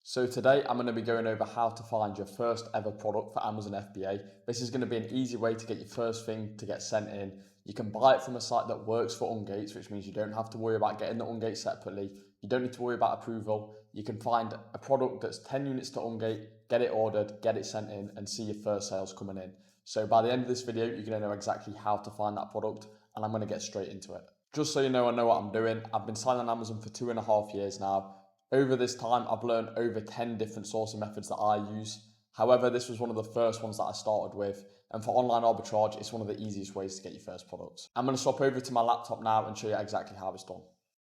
So today I'm going to be going over how to find your first ever product for Amazon FBA. This is going to be an easy way to get your first thing to get sent in. You can buy it from a site that works for ungates, which means you don't have to worry about getting the ungate separately. You don't need to worry about approval. You can find a product that's 10 units to ungate, get it ordered, get it sent in, and see your first sales coming in. So by the end of this video, you're going to know exactly how to find that product, and I'm going to get straight into it. Just so you know, I know what I'm doing. I've been selling on Amazon for 2.5 years now. Over this time, I've learned over 10 different sourcing methods that I use. However, this was one of the first ones that I started with. And for online arbitrage, it's one of the easiest ways to get your first products. I'm going to swap over to my laptop now and show you exactly how it's done.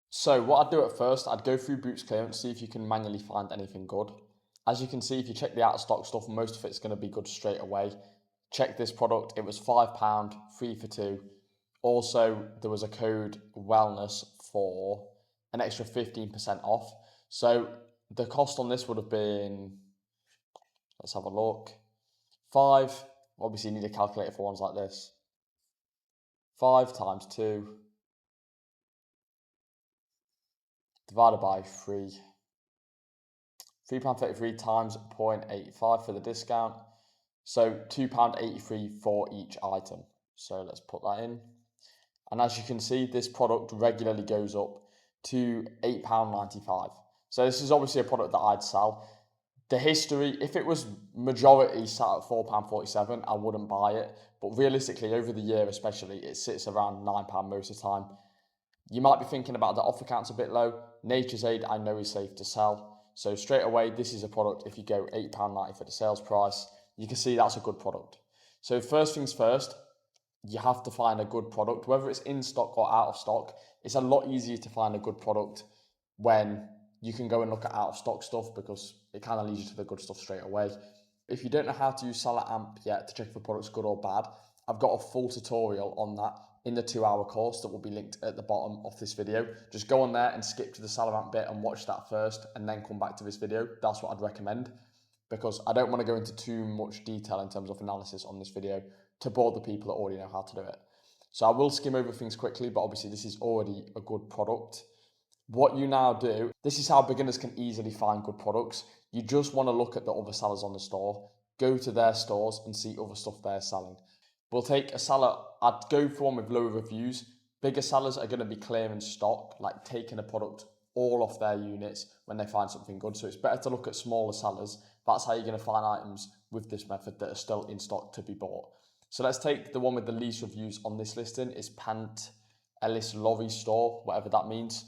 So what I'd do at first, I'd go through Boots Clearance, see if you can manually find anything good. As you can see, if you check the out of stock stuff, most of it's going to be good straight away. Check this product, it was £5, 3 for 2. Also, there was a code wellness for an extra 15% off. So the cost on this would have been, let's have a look, 5, obviously you need a calculator for ones like this, 5 times 2 divided by 3, £3.33 times 0.85 for the discount, so £2.83 for each item. So let's put that in. And as you can see, this product regularly goes up to £8.95. So this is obviously a product that I'd sell. The history, if it was majority sat at £4.47, I wouldn't buy it. But realistically, over the year especially, it sits around £9 most of the time. You might be thinking about the offer count's a bit low. Nature's Aid, I know, is safe to sell. So straight away, this is a product, if you go £8.90 for the sales price, you can see that's a good product. So first things first, you have to find a good product. Whether it's in stock or out of stock, it's a lot easier to find a good product when you can go and look at out of stock stuff, because it kind of leads you to the good stuff straight away. If you don't know how to use Seller Amp yet to check if the product's good or bad, I've got a full tutorial on that in the 2-hour course that will be linked at the bottom of this video. Just go on there and skip to the Seller Amp bit and watch that first, and then come back to this video. That's what I'd recommend, because I don't want to go into too much detail in terms of analysis on this video to bore the people that already know how to do it. So I will skim over things quickly, but obviously this is already a good product. What you now do, this is how beginners can easily find good products. You just want to look at the other sellers on the store, go to their stores and see other stuff they're selling. We'll take a seller, I'd go for one with lower reviews. Bigger sellers are going to be clearing stock, like taking a product all off their units when they find something good. So it's better to look at smaller sellers. That's how you're going to find items with this method that are still in stock to be bought. So let's take the one with the least reviews on this listing. Is Pant Ellis Lorry store, whatever that means.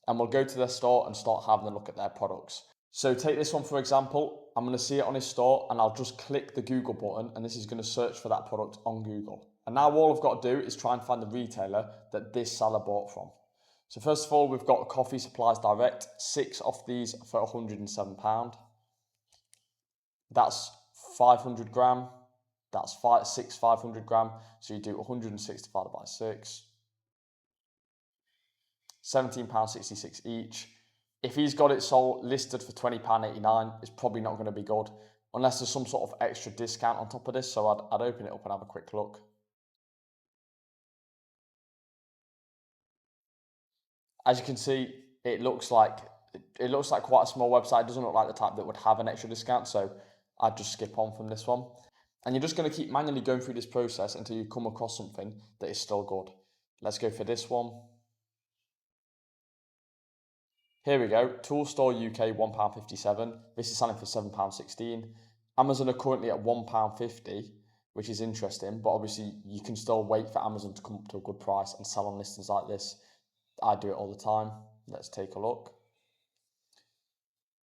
And we'll go to their store and start having a look at their products. So take this one for example. I'm going to see it on his store and I'll just click the Google button, and this is going to search for that product on Google. And now all I've got to do is try and find the retailer that this seller bought from. So first of all, we've got Coffee Supplies Direct, 6 of these for £107. That's 500 gram. That's 6 500 gram. So you do 160 divided by 6. £17.66 each. If he's got it sold listed for £20.89, it's probably not going to be good unless there's some sort of extra discount on top of this. So I'd open it up and have a quick look. As you can see, it looks like quite a small website. It doesn't look like the type that would have an extra discount, so I'd just skip on from this one. And you're just going to keep manually going through this process until you come across something that is still good. Let's go for this one. Here we go, Tool Store UK £1.57. This is selling for £7.16. Amazon are currently at £1.50, which is interesting, but obviously you can still wait for Amazon to come up to a good price and sell on listings like this. I do it all the time. Let's take a look.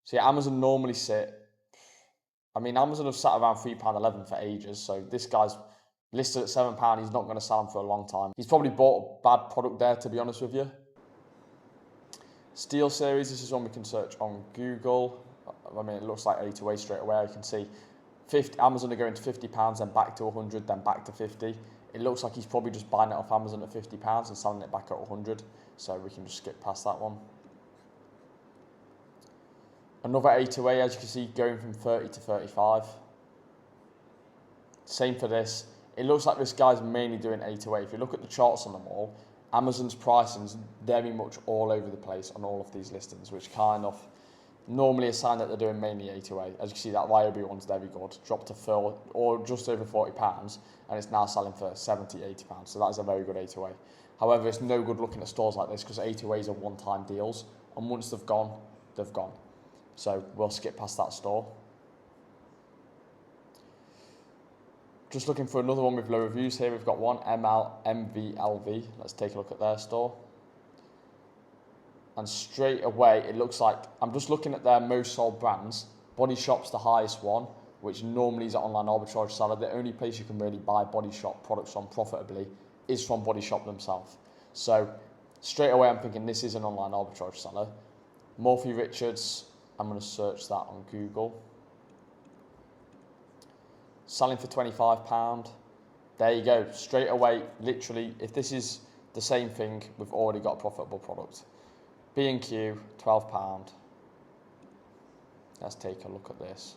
So yeah, Amazon normally Amazon have sat around £3.11 for ages, so this guy's listed at £7, he's not going to sell them for a long time. He's probably bought a bad product there, to be honest with you. Steel Series, this is one we can search on Google. I mean, it looks like A2A straight away. You can see Amazon are going to £50, then back to 100, then back to 50. It looks like he's probably just buying it off Amazon at £50 and selling it back at 100. So we can just skip past that one. Another A2A, as you can see, going from 30 to 35. Same for this. It looks like this guy's mainly doing A2A. If you look at the charts on them all, Amazon's pricing's very much all over the place on all of these listings, which kind of normally a sign that they're doing mainly A2A. As you can see, that Ryobi one's very good, dropped to fill or just over £40, and it's now selling for £70, £80. So that is a very good A2A. However, it's no good looking at stores like this because A2As are one-time deals, and once they've gone, they've gone. So we'll skip past that store. Just looking for another one with low reviews here. We've got one, MVLV. Let's take a look at their store. And straight away, it looks like, I'm just looking at their most sold brands. Body Shop's the highest one, which normally is an online arbitrage seller. The only place you can really buy Body Shop products from profitably is from Body Shop themselves. So straight away, I'm thinking this is an online arbitrage seller. Morphy Richards, I'm going to search that on Google. Selling for £25. There you go. Straight away, literally, if this is the same thing, we've already got a profitable product. B&Q, £12. Let's take a look at this.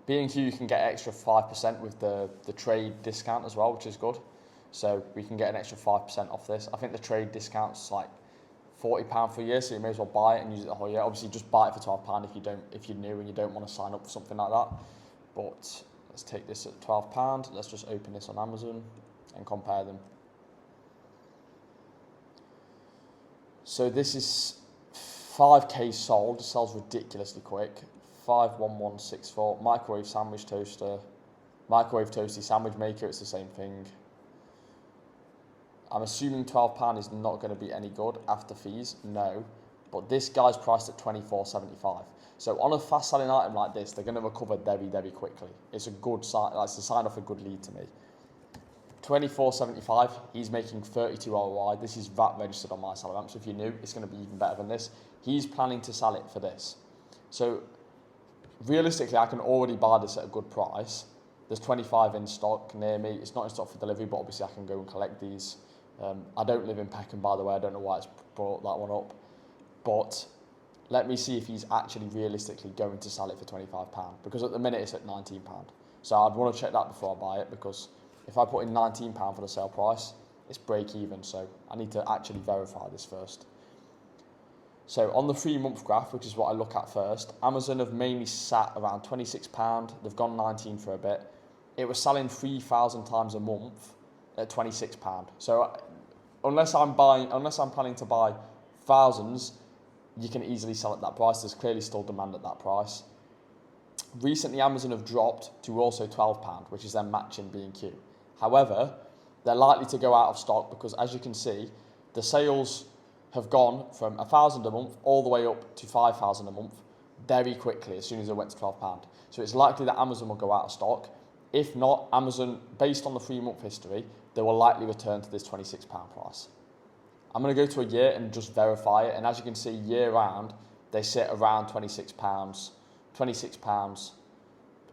B&Q, you can get extra 5% with the trade discount as well, which is good. So we can get an extra 5% off this. I think the trade discount's like £40 for a year, so you may as well buy it and use it the whole year. Obviously, just buy it for £12 if you're new and you don't want to sign up for something like that. But let's take this at £12. Let's just open this on Amazon and compare them. So this is 5k sold, sells ridiculously quick. 51164, microwave sandwich toaster, microwave toasty sandwich maker, it's the same thing. I'm assuming £12 is not going to be any good after fees, no. But this guy's priced at £24.75. So on a fast selling item like this, they're going to recover very, very quickly. It's a good sign, that's a sign off a good lead to me. £24.75, he's making 32 ROI. This is VAT registered on my seller amp, so if you're new, it's going to be even better than this. He's planning to sell it for this. So realistically, I can already buy this at a good price. There's 25 in stock near me. It's not in stock for delivery, but obviously I can go and collect these. I don't live in Peckham, by the way. I don't know why it's brought that one up. But let me see if he's actually realistically going to sell it for £25, because at the minute it's at £19. So I'd want to check that before I buy it, because if I put in £19 for the sale price, it's break even. So I need to actually verify this first. So on the 3-month graph, which is what I look at first, Amazon have mainly sat around £26. They've gone 19 for a bit. It was selling 3,000 times a month at £26. So unless I'm planning to buy thousands, you can easily sell at that price. There's clearly still demand at that price. Recently, Amazon have dropped to also £12, which is then matching B&Q. However, they're likely to go out of stock because, as you can see, the sales have gone from 1,000 a month all the way up to 5,000 a month very quickly as soon as it went to £12. So it's likely that Amazon will go out of stock. If not, Amazon, based on the 3-month history, they will likely return to this £26 price. I'm going to go to a year and just verify it. And as you can see, year round, they sit around £26. £26.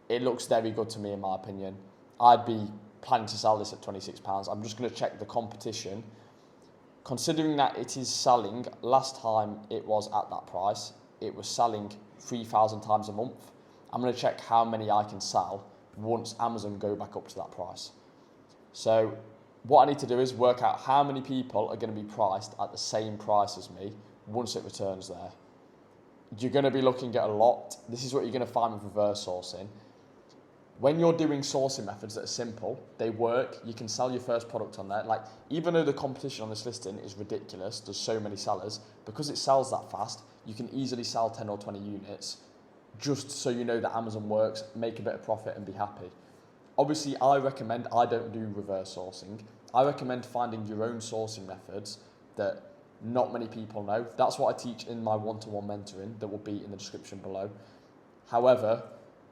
It looks very good to me, in my opinion. I'd be planning to sell this at £26. I'm just going to check the competition. Considering that it is selling, last time it was at that price, it was selling 3,000 times a month. I'm going to check how many I can sell once Amazon go back up to that price. So what I need to do is work out how many people are going to be priced at the same price as me once it returns there. You're going to be looking at a lot. This is what you're going to find with reverse sourcing. When you're doing sourcing methods that are simple, they work, you can sell your first product on there. Like, even though the competition on this listing is ridiculous, there's so many sellers, because it sells that fast, you can easily sell 10 or 20 units just so you know that Amazon works, make a bit of profit and be happy. Obviously, I don't do reverse sourcing. I recommend finding your own sourcing methods that not many people know. That's what I teach in my one-to-one mentoring that will be in the description below. However,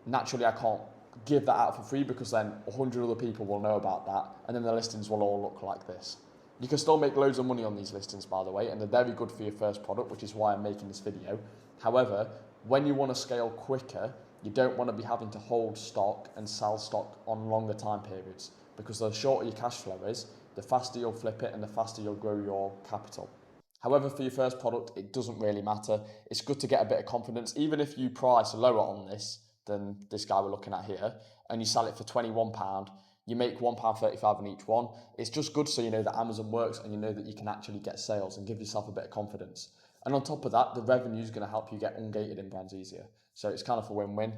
naturally, I can't give that out for free because then 100 other people will know about that and then the listings will all look like this. You can still make loads of money on these listings, by the way, and they're very good for your first product, which is why I'm making this video. However, when you want to scale quicker, you don't want to be having to hold stock and sell stock on longer time periods, because the shorter your cash flow is, the faster you'll flip it and the faster you'll grow your capital. However, for your first product, it doesn't really matter. It's good to get a bit of confidence. Even if you price lower on this than this guy we're looking at here, and you sell it for £21, You make £1.35 on each one. It's just good so you know that Amazon works and you know that you can actually get sales and give yourself a bit of confidence. And on top of that, the revenue is going to help you get ungated in brands easier. So it's kind of a win-win.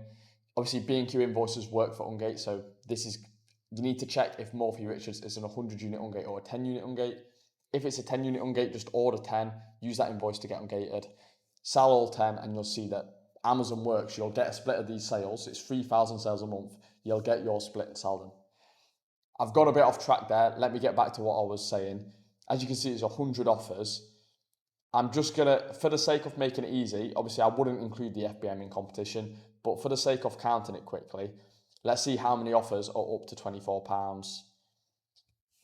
Obviously, B&Q invoices work for ungate, so you need to check if Morphy Richards is an 100 unit ungate or a 10 unit ungate. If it's a 10 unit ungate, just order 10, use that invoice to get ungated. Sell all 10 and you'll see that Amazon works. You'll get a split of these sales. It's 3,000 sales a month. You'll get your split and sell them. I've got a bit off track there. Let me get back to what I was saying. As you can see, there's 100 offers. I'm just going to, for the sake of making it easy, obviously I wouldn't include the FBA in competition, but for the sake of counting it quickly, let's see how many offers are up to £24.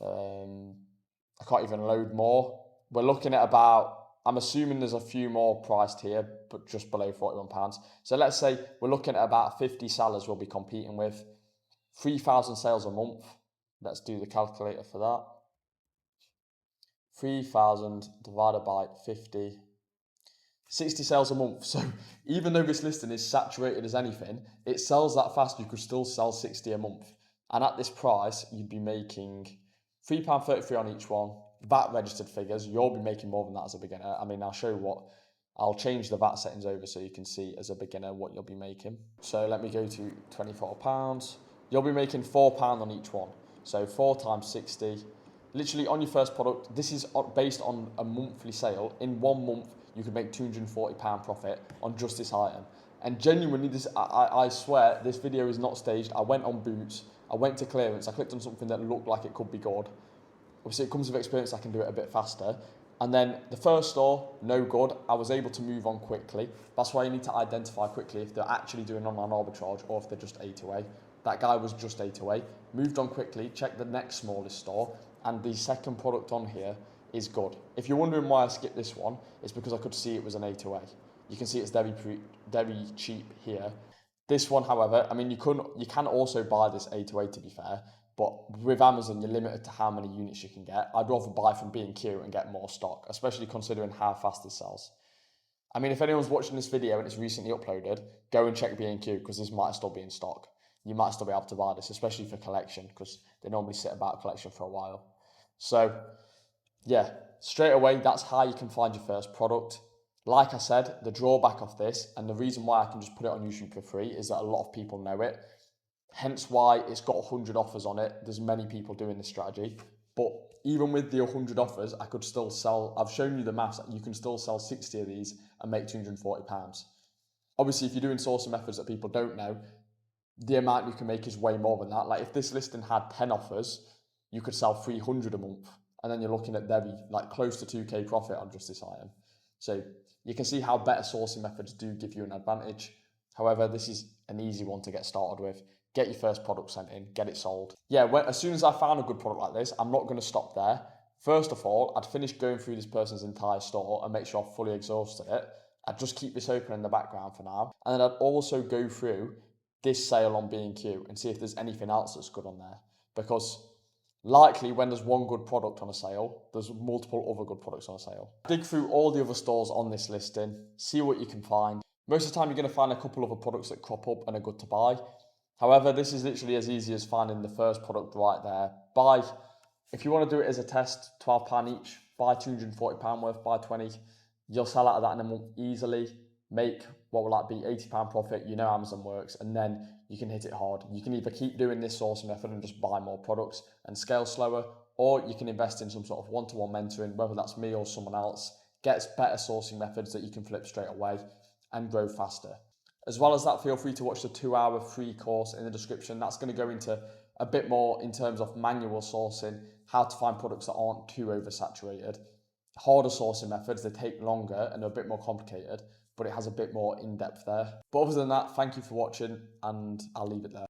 I can't even load more. We're looking at about, I'm assuming there's a few more priced here, but just below £41. So let's say we're looking at about 50 sellers we'll be competing with. 3,000 sales a month. Let's do the calculator for that. 3,000 divided by 50. 60 sales a month. So even though this listing is saturated as anything, it sells that fast, you could still sell 60 a month. And at this price, you'd be making £3.33 on each one. VAT registered figures, you'll be making more than that as a beginner. I mean, I'll change the VAT settings over so you can see as a beginner what you'll be making. So let me go to £24. You'll be making £4 on each one. So 4 times 60. Literally on your first product, this is based on a monthly sale. In 1 month, you could make £240 profit on just this item. And genuinely, I swear, this video is not staged. I went on Boots, I went to clearance, I clicked on something that looked like it could be good. Obviously, it comes with experience, I can do it a bit faster. And then the first store, no good. I was able to move on quickly. That's why you need to identify quickly if they're actually doing online arbitrage or if they're just A2A. That guy was just A2A. Moved on quickly, checked the next smallest store, and the second product on here is good. If you're wondering why I skipped this one, it's because I could see it was an A2A. You can see it's very cheap here. This one, however, I mean, you can also buy this A2A to be fair, but with Amazon, you're limited to how many units you can get. I'd rather buy from B&Q and get more stock, especially considering how fast this sells. I mean, if anyone's watching this video and it's recently uploaded, go and check B&Q because this might still be in stock. You might still be able to buy this, especially for collection because they normally sit about collection for a while. So, yeah, straight away, that's how you can find your first product. Like I said, the drawback of this and the reason why I can just put it on YouTube for free is that a lot of people know it. Hence why it's got 100 offers on it. There's many people doing this strategy. But even with the 100 offers, I could still sell, I've shown you the maths, you can still sell 60 of these and make £240. Obviously, if you're doing sourcing methods that people don't know, the amount you can make is way more than that. Like if this listing had 10 offers, you could sell 300 a month. And then you're looking at very close to 2k profit on just this item. So you can see how better sourcing methods do give you an advantage. However, this is an easy one to get started with. Get your first product sent in, get it sold. Yeah, as soon as I found a good product like this, I'm not going to stop there. First of all, I'd finish going through this person's entire store and make sure I've fully exhausted it. I'd just keep this open in the background for now. And then I'd also go through this sale on B&Q and see if there's anything else that's good on there. Because likely when there's one good product on a sale, there's multiple other good products on a sale. Dig through all the other stores on this listing, see what you can find. Most of the time you're going to find a couple other products that crop up and are good to buy. However, this is literally as easy as finding the first product right there. If you want to do it as a test, £12 each, buy £240 worth, buy 20. You'll sell out of that in a month easily. Make, what will that be, £80 profit. You know Amazon works, and then you can hit it hard. You can either keep doing this sourcing method and just buy more products and scale slower, or you can invest in some sort of one-to-one mentoring, whether that's me or someone else, gets better sourcing methods that you can flip straight away and grow faster. As well as that, feel free to watch the 2-hour free course in the description. That's going to go into a bit more in terms of manual sourcing, how to find products that aren't too oversaturated. Harder sourcing methods, they take longer and are a bit more complicated, but it has a bit more in-depth there. But other than that, thank you for watching and I'll leave it there.